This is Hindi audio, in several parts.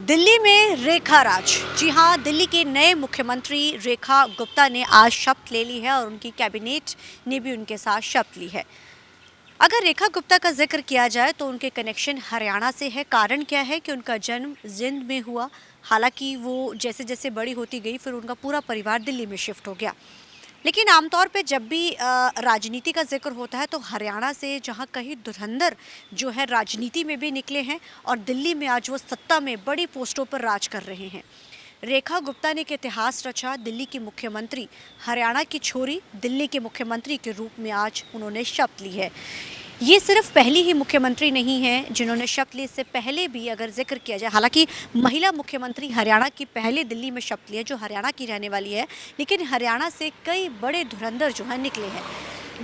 दिल्ली में रेखा राज। जी हाँ, दिल्ली के नए मुख्यमंत्री रेखा गुप्ता ने आज शपथ ले ली है और उनकी कैबिनेट ने भी उनके साथ शपथ ली है। अगर रेखा गुप्ता का जिक्र किया जाए तो उनके कनेक्शन हरियाणा से है। कारण क्या है कि उनका जन्म जिंद में हुआ। हालांकि वो जैसे जैसे बड़ी होती गई फिर उनका पूरा परिवार दिल्ली में शिफ्ट हो गया। लेकिन आमतौर पे जब भी राजनीति का जिक्र होता है तो हरियाणा से जहाँ कहीं धुरंधर जो है राजनीति में भी निकले हैं और दिल्ली में आज वो सत्ता में बड़ी पोस्टों पर राज कर रहे हैं। रेखा गुप्ता ने एक इतिहास रचा। दिल्ली की मुख्यमंत्री, हरियाणा की छोरी दिल्ली के मुख्यमंत्री के रूप में आज उन्होंने शपथ ली है। ये सिर्फ पहली ही मुख्यमंत्री नहीं है जिन्होंने शपथ ली। इससे पहले भी अगर जिक्र किया जाए, हालांकि महिला मुख्यमंत्री हरियाणा की पहले दिल्ली में शपथ ली है जो हरियाणा की रहने वाली है, लेकिन हरियाणा से कई बड़े धुरंधर जो हैं निकले हैं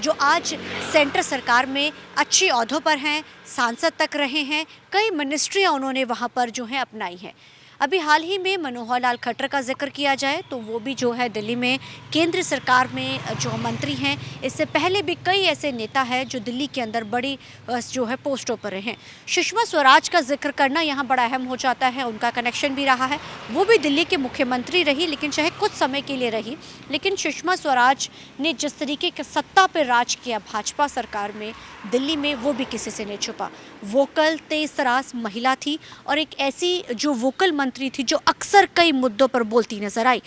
जो आज सेंटर सरकार में अच्छी ओहदों पर हैं, सांसद तक रहे हैं। कई मिनिस्ट्रियाँ उन्होंने वहाँ पर जो हैं अपनाई हैं। अभी हाल ही में मनोहर लाल खट्टर का जिक्र किया जाए तो वो भी जो है दिल्ली में केंद्र सरकार में जो मंत्री हैं। इससे पहले भी कई ऐसे नेता हैं जो दिल्ली के अंदर बड़ी जो है पोस्टों पर हैं। सुषमा स्वराज का जिक्र करना यहाँ बड़ा अहम हो जाता है। उनका कनेक्शन भी रहा है। वो भी दिल्ली के मुख्यमंत्री रही, लेकिन चाहे कुछ समय के लिए रही, लेकिन सुषमा स्वराज ने जिस तरीके के सत्ता पर राज किया भाजपा सरकार में दिल्ली में, वो भी किसी से नहीं छुपा। वोकल, तेज तरास महिला थी और एक ऐसी जो वोकल मंत्री थी जो अक्सर कई मुद्दों पर बोलती नजर आई।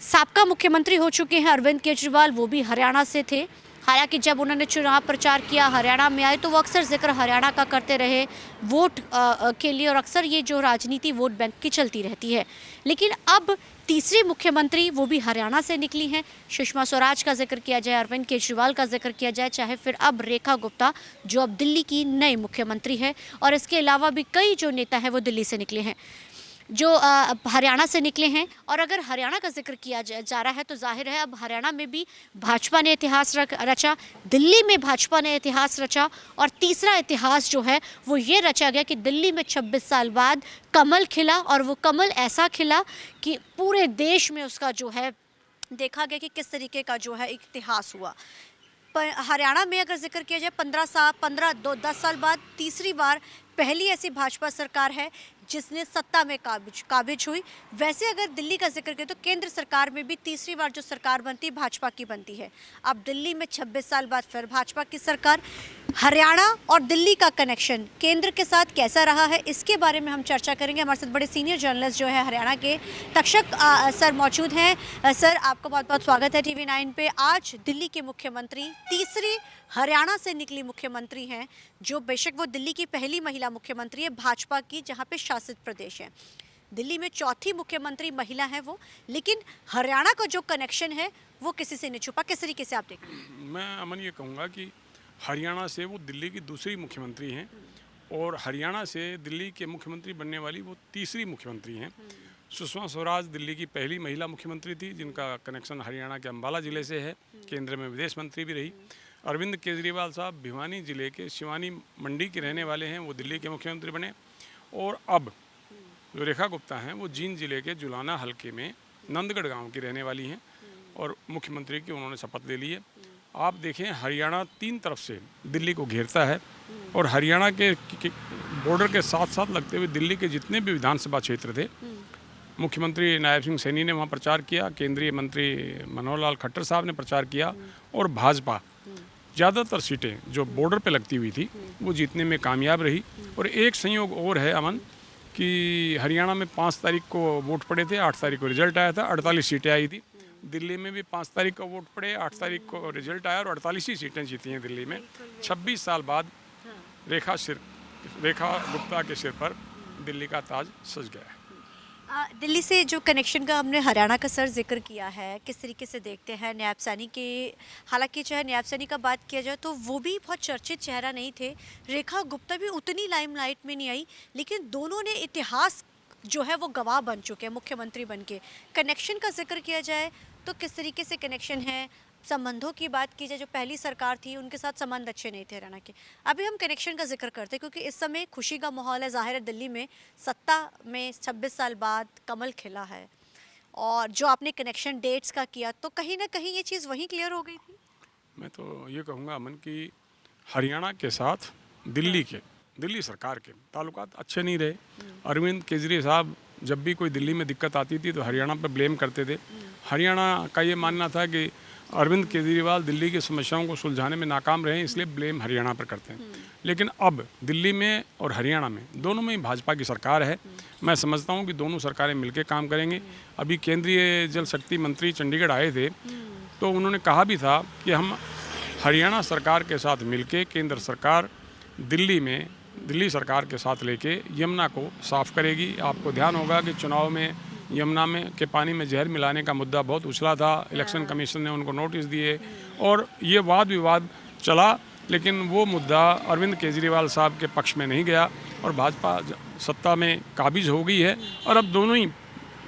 साबका मुख्यमंत्री हो चुके हैं अरविंद केजरीवाल, वो भी हरियाणा से थे। हालांकि जब उन्होंने चुनाव प्रचार किया, हरियाणा में आए तो वो अक्सर जिक्र हरियाणा का करते रहे वोट के लिए, और अक्सर ये जो राजनीति वोट बैंक की चलती रहती है। लेकिन अब तीसरी मुख्यमंत्री वो भी हरियाणा से निकली हैं। सुषमा स्वराज का जिक्र किया जाए, अरविंद केजरीवाल का जिक्र किया जाए, चाहे फिर अब रेखा गुप्ता जो अब दिल्ली की नई मुख्यमंत्री है, और इसके अलावा भी कई जो नेता हैं वो दिल्ली से निकले हैं जो हरियाणा से निकले हैं। और अगर हरियाणा का जिक्र किया जा रहा है तो जाहिर है अब हरियाणा में भी भाजपा ने इतिहास रचा, दिल्ली में भाजपा ने इतिहास रचा, और तीसरा इतिहास जो है वो ये रचा गया कि दिल्ली में 26 साल बाद कमल खिला, और वो कमल ऐसा खिला कि पूरे देश में उसका जो है देखा गया कि किस तरीके का जो है इतिहास हुआ। पर हरियाणा में अगर जिक्र किया जाए 10 साल बाद तीसरी बार पहली ऐसी भाजपा सरकार है जिसने सत्ता में काबिज हुई। वैसे अगर दिल्ली का जिक्र करें तो केंद्र सरकार में भी तीसरी बार जो सरकार बनती है भाजपा की बनती है। अब दिल्ली में 26 साल बाद फिर भाजपा की सरकार। हरियाणा और दिल्ली का कनेक्शन केंद्र के साथ कैसा रहा है, इसके बारे में हम चर्चा करेंगे। हमारे साथ बड़े सीनियर जर्नलिस्ट जो है हरियाणा के तक्षक सर मौजूद हैं। सर, आपका बहुत बहुत स्वागत है TV9 पे। आज दिल्ली के मुख्यमंत्री तीसरी हरियाणा से निकली मुख्यमंत्री हैं, जो बेशक वो दिल्ली की पहली महिला मुख्यमंत्री है भाजपा की, जहाँ पे शासित प्रदेश है। दिल्ली में चौथी मुख्यमंत्री महिला है वो, लेकिन हरियाणा का जो कनेक्शन है वो किसी से नहीं छुपा। किस तरीके से आप देख रहे हैं? मैं अमन ये कहूँगा कि हरियाणा से वो दिल्ली की दूसरी मुख्यमंत्री हैं और हरियाणा से दिल्ली के मुख्यमंत्री बनने वाली वो तीसरी मुख्यमंत्री हैं। सुषमा स्वराज दिल्ली की पहली महिला मुख्यमंत्री थी जिनका कनेक्शन हरियाणा के अम्बाला ज़िले से है। केंद्र में विदेश मंत्री भी रही। अरविंद केजरीवाल साहब भिवानी ज़िले के शिवानी मंडी के रहने वाले हैं, वो दिल्ली के मुख्यमंत्री बने। और अब जो रेखा गुप्ता हैं वो जींद ज़िले के जुलाना हलके में नंदगढ़ गांव की रहने वाली हैं और मुख्यमंत्री की उन्होंने शपथ ले ली है। आप देखें, हरियाणा तीन तरफ से दिल्ली को घेरता है और हरियाणा के बॉर्डर के साथ साथ लगते हुए दिल्ली के जितने भी विधानसभा क्षेत्र थे, मुख्यमंत्री नायब सिंह सैनी ने वहाँ प्रचार किया, केंद्रीय मंत्री मनोहर लाल खट्टर साहब ने प्रचार किया, और भाजपा ज़्यादातर सीटें जो बॉर्डर पे लगती हुई थी वो जीतने में कामयाब रही। और एक संयोग और है अमन कि हरियाणा में 5 तारीख को वोट पड़े थे, 8 तारीख को रिजल्ट आया था, 48 सीटें आई थी। दिल्ली में भी 5 तारीख को वोट पड़े, 8 तारीख को रिजल्ट आया और 48 ही सीटें जीती हैं दिल्ली में। 26 साल बाद रेखा गुप्ता के सिर पर दिल्ली का ताज सज गया है। दिल्ली से जो कनेक्शन का हमने हरियाणा का सर जिक्र किया है, किस तरीके से देखते हैं नायब सैनी के? हालांकि चाहे नायब सैनी का बात किया जाए तो वो भी बहुत चर्चित चेहरा नहीं थे, रेखा गुप्ता भी उतनी लाइमलाइट में नहीं आई, लेकिन दोनों ने इतिहास जो है वो गवाह बन चुके हैं मुख्यमंत्री बन के। कनेक्शन का जिक्र किया जाए तो किस तरीके से कनेक्शन है? संबंधों की बात की जाए, जो पहली सरकार थी उनके साथ संबंध अच्छे नहीं थे हरियाणा के। अभी हम कनेक्शन का जिक्र करते हैं क्योंकि इस समय खुशी का माहौल है। जाहिर है दिल्ली में सत्ता में 26 साल बाद कमल खिला है, और जो आपने कनेक्शन डेट्स का किया तो कहीं ना कहीं ये चीज़ वहीं क्लियर हो गई थी। मैं तो ये कहूँगा अमन कि हरियाणा के साथ दिल्ली के दिल्ली सरकार के ताल्लुकात अच्छे नहीं रहे। अरविंद केजरीवाल साहब जब भी कोई दिल्ली में दिक्कत आती थी तो हरियाणा पर ब्लेम करते थे। हरियाणा का ये मानना था कि अरविंद केजरीवाल दिल्ली की समस्याओं को सुलझाने में नाकाम रहे, इसलिए ब्लेम हरियाणा पर करते हैं। लेकिन अब दिल्ली में और हरियाणा में दोनों में ही भाजपा की सरकार है। मैं समझता हूँ कि दोनों सरकारें मिलकर काम करेंगे। अभी केंद्रीय जल शक्ति मंत्री चंडीगढ़ आए थे तो उन्होंने कहा भी था कि हम हरियाणा सरकार के साथ मिलके केंद्र सरकार दिल्ली सरकार के साथ लेके यमुना को साफ करेगी। आपको ध्यान होगा कि चुनाव में यमुना में के पानी में जहर मिलाने का मुद्दा बहुत उछला था। इलेक्शन कमीशन ने उनको नोटिस दिए और ये वाद विवाद चला, लेकिन वो मुद्दा अरविंद केजरीवाल साहब के पक्ष में नहीं गया और भाजपा सत्ता में काबिज हो गई है। और अब दोनों ही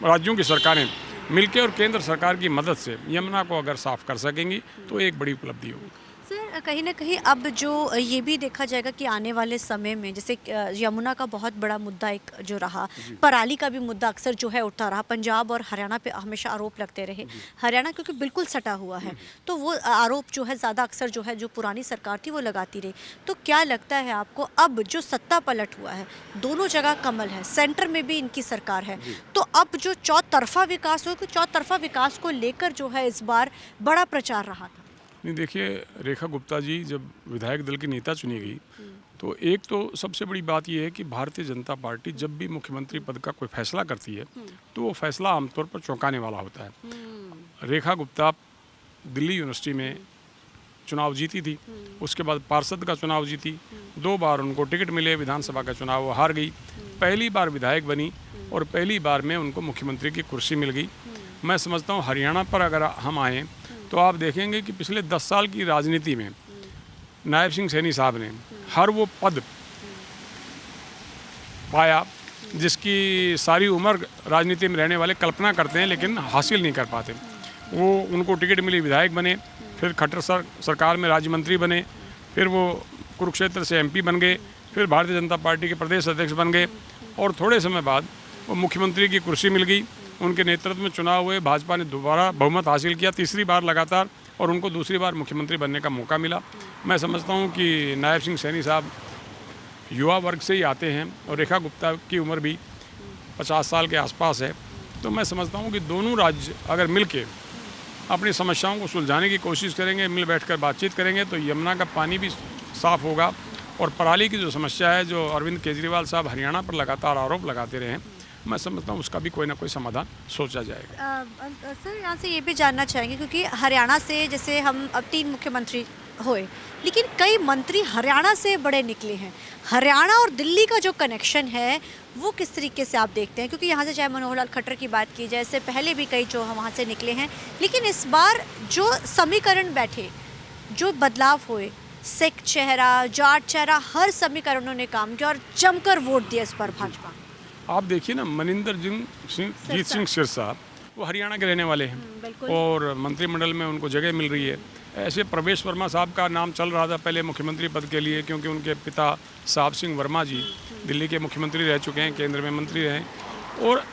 राज्यों की सरकारें मिलकर और केंद्र सरकार की मदद से यमुना को अगर साफ कर सकेंगी तो एक बड़ी उपलब्धि होगी। सर, कहीं ना कहीं अब जो ये भी देखा जाएगा कि आने वाले समय में जैसे यमुना का बहुत बड़ा मुद्दा एक जो रहा, पराली का भी मुद्दा अक्सर जो है उठता रहा। पंजाब और हरियाणा पे हमेशा आरोप लगते रहे। हरियाणा क्योंकि बिल्कुल सटा हुआ है तो वो आरोप जो है ज़्यादा अक्सर जो है जो पुरानी सरकार थी वो लगाती रही। तो क्या लगता है आपको अब जो सत्ता पलट हुआ है, दोनों जगह कमल है, सेंटर में भी इनकी सरकार है, तो अब जो चौतरफा विकास हो, चौतरफा विकास को लेकर जो है इस बार बड़ा प्रचार रहा था? नहीं, देखिए, रेखा गुप्ता जी जब विधायक दल की नेता चुनी गई तो एक तो सबसे बड़ी बात यह है कि भारतीय जनता पार्टी जब भी मुख्यमंत्री पद का कोई फैसला करती है तो वो फैसला आमतौर पर चौंकाने वाला होता है। रेखा गुप्ता दिल्ली यूनिवर्सिटी में चुनाव जीती थी, उसके बाद पार्षद का चुनाव जीती, 2 बार उनको टिकट मिले, विधानसभा का चुनाव वो हार गई, पहली बार विधायक बनी और पहली बार में उनको मुख्यमंत्री की कुर्सी मिल गई। मैं समझता हूँ हरियाणा पर अगर हम आएँ तो आप देखेंगे कि पिछले 10 साल की राजनीति में नायब सिंह सैनी साहब ने हर वो पद पाया जिसकी सारी उम्र राजनीति में रहने वाले कल्पना करते हैं लेकिन हासिल नहीं कर पाते। वो उनको टिकट मिली, विधायक बने, फिर खट्टर सरकार में राज्य मंत्री बने, फिर वो कुरुक्षेत्र से MP बन गए, फिर भारतीय जनता पार्टी के प्रदेश अध्यक्ष बन गए और थोड़े समय बाद वो मुख्यमंत्री की कुर्सी मिल गई। उनके नेतृत्व में चुनाव हुए, भाजपा ने दोबारा बहुमत हासिल किया, तीसरी बार लगातार, और उनको दूसरी बार मुख्यमंत्री बनने का मौका मिला। मैं समझता हूँ कि नायब सिंह सैनी साहब युवा वर्ग से ही आते हैं और रेखा गुप्ता की उम्र भी 50 साल के आसपास है। तो मैं समझता हूँ कि दोनों राज्य अगर मिलके अपनी समस्याओं को सुलझाने की कोशिश करेंगे, मिल बैठकर बातचीत करेंगे तो यमुना का पानी भी साफ़ होगा। और पराली की जो समस्या है, जो अरविंद केजरीवाल साहब हरियाणा पर लगातार आरोप लगाते रहे, मैं समझता हूँ उसका भी कोई ना कोई समाधान सोचा जाएगा। सर, यहाँ से ये भी जानना चाहेंगे क्योंकि हरियाणा से जैसे हम अब 3 मुख्यमंत्री हुए, लेकिन कई मंत्री हरियाणा से बड़े निकले हैं। हरियाणा और दिल्ली का जो कनेक्शन है वो किस तरीके से आप देखते हैं? क्योंकि यहाँ से चाहे मनोहर लाल खट्टर की बात की जाए, इससे पहले भी कई जो वहाँ से निकले हैं, लेकिन इस बार जो समीकरण बैठे, जो बदलाव हुए, सिख चेहरा, जाट चेहरा, हर समीकरणों ने काम किया और जमकर वोट दिया इस पर भाजपा। आप देखिए ना, जीत सिंह सिरसा वो हरियाणा के रहने वाले हैं और मंत्रिमंडल में उनको जगह मिल रही है। ऐसे प्रवेश वर्मा साहब का नाम चल रहा था पहले मुख्यमंत्री पद के लिए, क्योंकि उनके पिता साहब सिंह वर्मा जी दिल्ली के मुख्यमंत्री रह चुके हैं, केंद्र में मंत्री रहे। और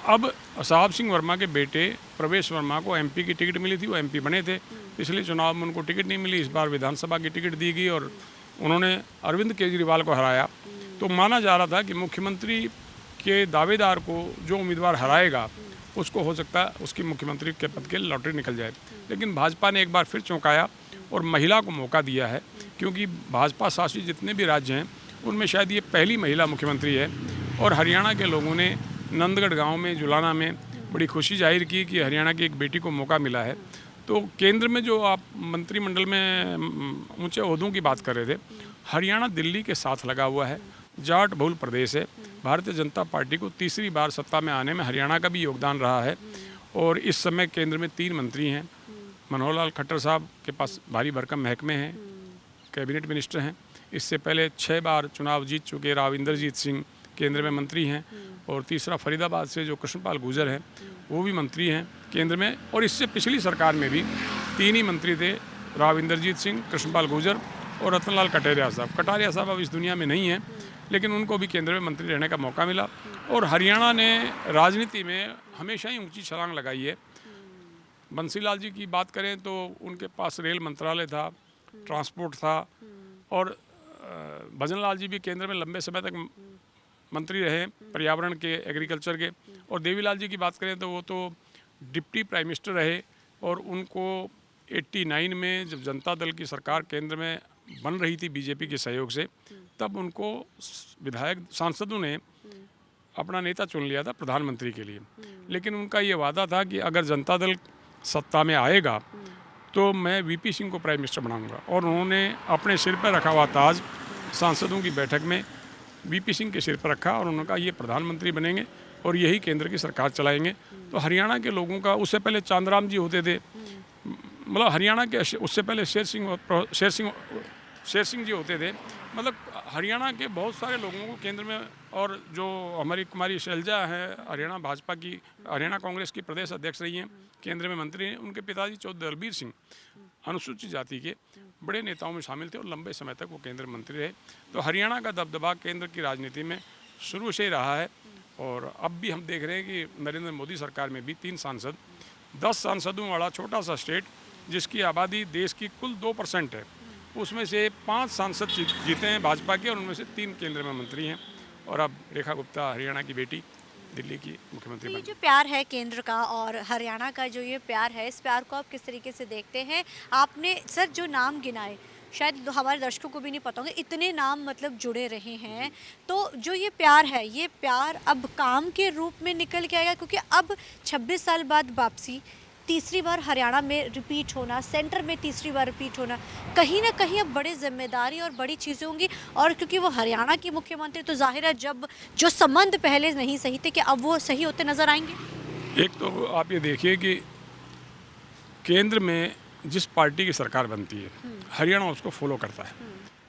अब साहब सिंह वर्मा के बेटे प्रवेश वर्मा को MP की टिकट मिली थी, वो MP बने थे। पिछले चुनाव में उनको टिकट नहीं मिली, इस बार विधानसभा की टिकट दी गई और उन्होंने अरविंद केजरीवाल को हराया। तो माना जा रहा था कि मुख्यमंत्री के दावेदार को जो उम्मीदवार हराएगा उसको हो सकता है उसकी मुख्यमंत्री के पद के लॉटरी निकल जाए। लेकिन भाजपा ने एक बार फिर चौंकाया और महिला को मौका दिया है, क्योंकि भाजपा शासित जितने भी राज्य हैं उनमें शायद ये पहली महिला मुख्यमंत्री है। और हरियाणा के लोगों ने नंदगढ़ गांव में, जुलाना में बड़ी खुशी जाहिर की कि हरियाणा की एक बेटी को मौका मिला है। तो केंद्र में जो आप मंत्रिमंडल में ऊंचे ओहदों की बात कर रहे थे, हरियाणा दिल्ली के साथ लगा हुआ है, जाट बहुल प्रदेश है। भारतीय जनता पार्टी को तीसरी बार सत्ता में आने में हरियाणा का भी योगदान रहा है और इस समय केंद्र में 3 मंत्री हैं। मनोहर लाल खट्टर साहब के पास भारी भरकम महकमे हैं, कैबिनेट मिनिस्टर हैं। इससे पहले 6 बार चुनाव जीत चुके राव इंद्रजीत सिंह केंद्र में मंत्री हैं और तीसरा फरीदाबाद से जो कृष्णपाल गुर्जर हैं वो भी मंत्री हैं केंद्र में। और इससे पिछली सरकार में भी 3 ही मंत्री थे, राव इंद्रजीत सिंह, कृष्णपाल गुर्जर और रतनलाल कटारिया साहब। कटारिया साहब अब इस दुनिया में नहीं हैं, लेकिन उनको भी केंद्र में मंत्री रहने का मौका मिला। और हरियाणा ने राजनीति में हमेशा ही ऊंची छलांग लगाई है। बंसीलाल जी की बात करें तो उनके पास रेल मंत्रालय था, ट्रांसपोर्ट था और भजन लाल जी भी केंद्र में लंबे समय तक मंत्री रहे, पर्यावरण के, एग्रीकल्चर के। और देवीलाल जी की बात करें तो वो तो डिप्टी प्राइम मिनिस्टर रहे, और उनको 89 में जब जनता दल की सरकार केंद्र में बन रही थी बीजेपी के सहयोग से, तब उनको विधायक सांसदों ने अपना नेता चुन लिया था प्रधानमंत्री के लिए। लेकिन उनका ये वादा था कि अगर जनता दल सत्ता में आएगा तो मैं वीपी सिंह को प्राइम मिनिस्टर बनाऊंगा, और उन्होंने अपने सिर पर रखा हुआ ताज सांसदों की बैठक में वीपी सिंह के सिर पर रखा, और उन्होंने कहा ये प्रधानमंत्री बनेंगे और यही केंद्र की सरकार चलाएंगे। तो हरियाणा के लोगों का, उससे पहले चांदराम जी होते थे, मतलब हरियाणा के, उससे पहले शेर सिंह जी होते थे, मतलब हरियाणा के बहुत सारे लोगों को केंद्र में, और जो हमारी कुमारी शैलजा है हरियाणा भाजपा की, हरियाणा कांग्रेस की प्रदेश अध्यक्ष रही हैं, केंद्र में मंत्री हैं, उनके पिताजी चौधरी दलबीर सिंह अनुसूचित जाति के बड़े नेताओं में शामिल थे और लंबे समय तक वो केंद्र मंत्री रहे। तो हरियाणा का दबदबा केंद्र की राजनीति में शुरू से ही रहा है, और अब भी हम देख रहे हैं कि नरेंद्र मोदी सरकार में भी 3 सांसद, 10 सांसदों वाला छोटा सा स्टेट जिसकी आबादी देश की कुल 2% है, उसमें से 5 सांसद जीते हैं भाजपा के, और उनमें से 3 केंद्र में मंत्री हैं। और अब रेखा गुप्ता हरियाणा की बेटी दिल्ली की मुख्यमंत्री ये बनी। जो प्यार है केंद्र का और हरियाणा का, जो ये प्यार है, इस प्यार को आप किस तरीके से देखते हैं? आपने सर जो नाम गिनाए, शायद हमारे दर्शकों को भी नहीं पता होंगे, इतने नाम मतलब जुड़े रहे हैं। तो जो ये प्यार है, ये प्यार अब काम के रूप में निकल के आएगा, क्योंकि अब 26 साल बाद वापसी, तीसरी बार हरियाणा में रिपीट होना, सेंटर में तीसरी बार रिपीट होना, कहीं ना कहीं अब बड़ी जिम्मेदारी और बड़ी चीज़ें होंगी। और क्योंकि वो हरियाणा की मुख्यमंत्री, तो जाहिर है जब जो संबंध पहले नहीं सही थे कि अब वो सही होते नजर आएंगे। एक तो आप ये देखिए कि केंद्र में जिस पार्टी की सरकार बनती है, हरियाणा उसको फॉलो करता है।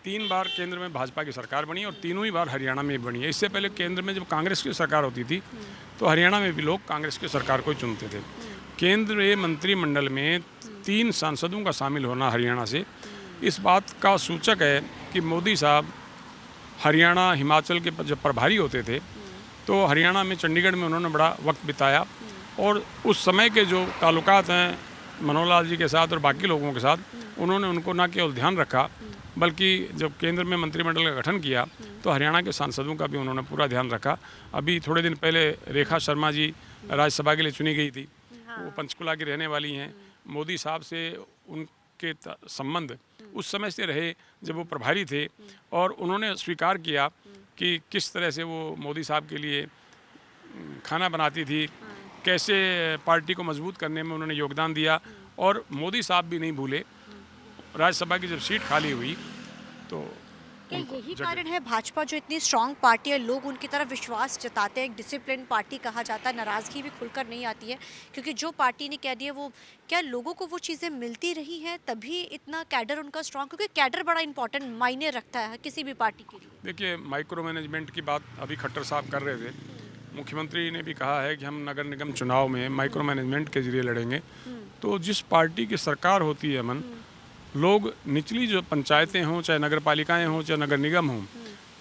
3 बार केंद्र में भाजपा की सरकार बनी और तीनों ही बार हरियाणा में बनी है। इससे पहले केंद्र में जब कांग्रेस की सरकार होती थी तो हरियाणा में भी लोग कांग्रेस की सरकार को ही चुनते थे। केंद्रीय मंत्रिमंडल में 3 सांसदों का शामिल होना हरियाणा से इस बात का सूचक है कि मोदी साहब हरियाणा, हिमाचल के जब प्रभारी होते थे तो हरियाणा में, चंडीगढ़ में उन्होंने बड़ा वक्त बिताया, और उस समय के जो ताल्लुकात हैं मनोहर लाल जी के साथ और बाकी लोगों के साथ, उन्होंने उनको न केवल ध्यान रखा, बल्कि जब केंद्र में मंत्रिमंडल का गठन किया तो हरियाणा के सांसदों का भी उन्होंने पूरा ध्यान रखा। अभी थोड़े दिन पहले रेखा शर्मा जी राज्यसभा के लिए चुनी गई थी, वो पंचकुला की रहने वाली हैं। मोदी साहब से उनके संबंध उस समय से रहे जब वो प्रभारी थे, और उन्होंने स्वीकार किया कि किस तरह से वो मोदी साहब के लिए खाना बनाती थी, कैसे पार्टी को मजबूत करने में उन्होंने योगदान दिया। और मोदी साहब भी नहीं भूले, राज्यसभा की जब सीट खाली हुई तो क्या यही कारण है भाजपा जो इतनी स्ट्रांग पार्टी है, लोग उनकी तरफ विश्वास जताते हैं, एक डिसिप्लिन पार्टी कहा जाता है, नाराज़गी भी खुलकर नहीं आती है, क्योंकि जो पार्टी ने कह दिया वो, क्या लोगों को वो चीज़ें मिलती रही हैं तभी इतना कैडर उनका स्ट्रांग? क्योंकि कैडर बड़ा इंपॉर्टेंट मायने रखता है किसी भी पार्टी के लिए। देखिए, माइक्रो मैनेजमेंट की बात अभी खट्टर साहब कर रहे थे। मुख्यमंत्री ने भी कहा है कि हम नगर निगम चुनाव में माइक्रो मैनेजमेंट के जरिए लड़ेंगे। तो जिस पार्टी की सरकार होती है मन, लोग निचली जो पंचायतें हों, चाहे नगर पालिकाएँ हों, चाहे नगर निगम हों,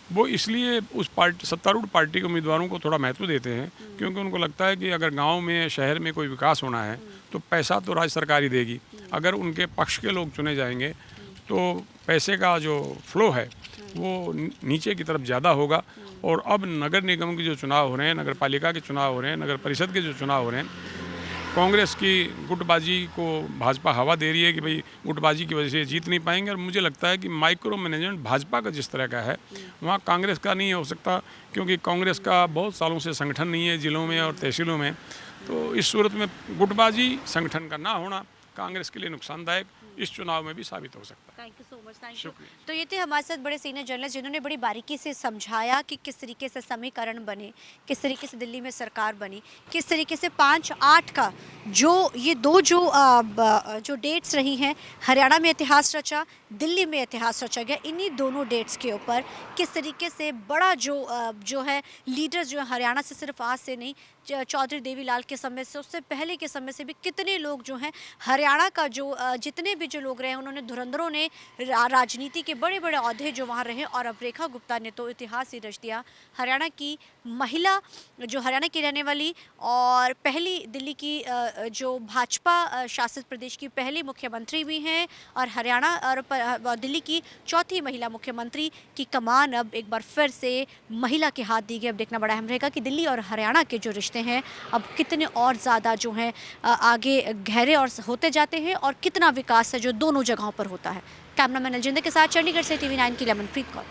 वो इसलिए उस पार्टी, सत्तारूढ़ पार्टी के उम्मीदवारों को थोड़ा महत्व देते हैं, क्योंकि उनको लगता है कि अगर गांव में, शहर में कोई विकास होना है तो पैसा तो राज्य सरकार ही देगी। अगर उनके पक्ष के लोग चुने जाएंगे तो पैसे का जो फ्लो है वो नीचे की तरफ ज़्यादा होगा। और अब नगर निगम के जो चुनाव हो रहे हैं, नगर पालिका के चुनाव हो रहे हैं, नगर परिषद के जो चुनाव हो रहे हैं, कांग्रेस की गुटबाजी को भाजपा हवा दे रही है कि भाई गुटबाजी की वजह से जीत नहीं पाएंगे। और मुझे लगता है कि माइक्रो मैनेजमेंट भाजपा का जिस तरह का है वहाँ कांग्रेस का नहीं हो सकता, क्योंकि कांग्रेस का बहुत सालों से संगठन नहीं है जिलों में और तहसीलों में। तो इस सूरत में गुटबाजी, संगठन का ना होना कांग्रेस के लिए नुकसानदायक इस चुनाव में भी साबित हो सकता है। Thank you so much, thank you. तो ये थे हमारे साथ बड़े सीनियर जर्नलिस्ट जिन्होंने बड़ी बारीकी से समझाया कि किस तरीके से समीकरण बने, किस तरीके से दिल्ली में सरकार बनी, किस तरीके से 5-8 का जो ये दो जो डेट्स रही हैं, हरियाणा में इतिहास रचा, दिल्ली में इतिहास रचा गया। इन्हीं दोनों डेट्स के ऊपर किस तरीके से बड़ा जो है लीडर्स जो है हरियाणा से, सिर्फ आज से नहीं, चौधरी देवीलाल के समय से, उससे पहले के समय से भी कितने लोग जो हैं हरियाणा हरियाणा का जो जितने भी जो लोग रहे हैं, उन्होंने धुरंधरों ने राजनीति के बड़े बड़े ओहदे जो वहाँ रहे, और अब रेखा गुप्ता ने तो इतिहास ही रच दिया। हरियाणा की महिला, जो हरियाणा की रहने वाली और पहली दिल्ली की जो भाजपा शासित प्रदेश की पहली मुख्यमंत्री भी हैं, और हरियाणा और दिल्ली की चौथी महिला मुख्यमंत्री की कमान अब एक बार फिर से महिला के हाथ दी गई। अब देखना बड़ा अहम रहेगा कि दिल्ली और हरियाणा के जो रिश्ते हैं अब कितने और ज़्यादा जो हैं आगे गहरे और होते जाते हैं, और कितना विकास है जो दोनों जगहों पर होता है। कैमरामैन अलजिंदर के साथ चंडीगढ़ से TV9 की लमनप्रीत कौर।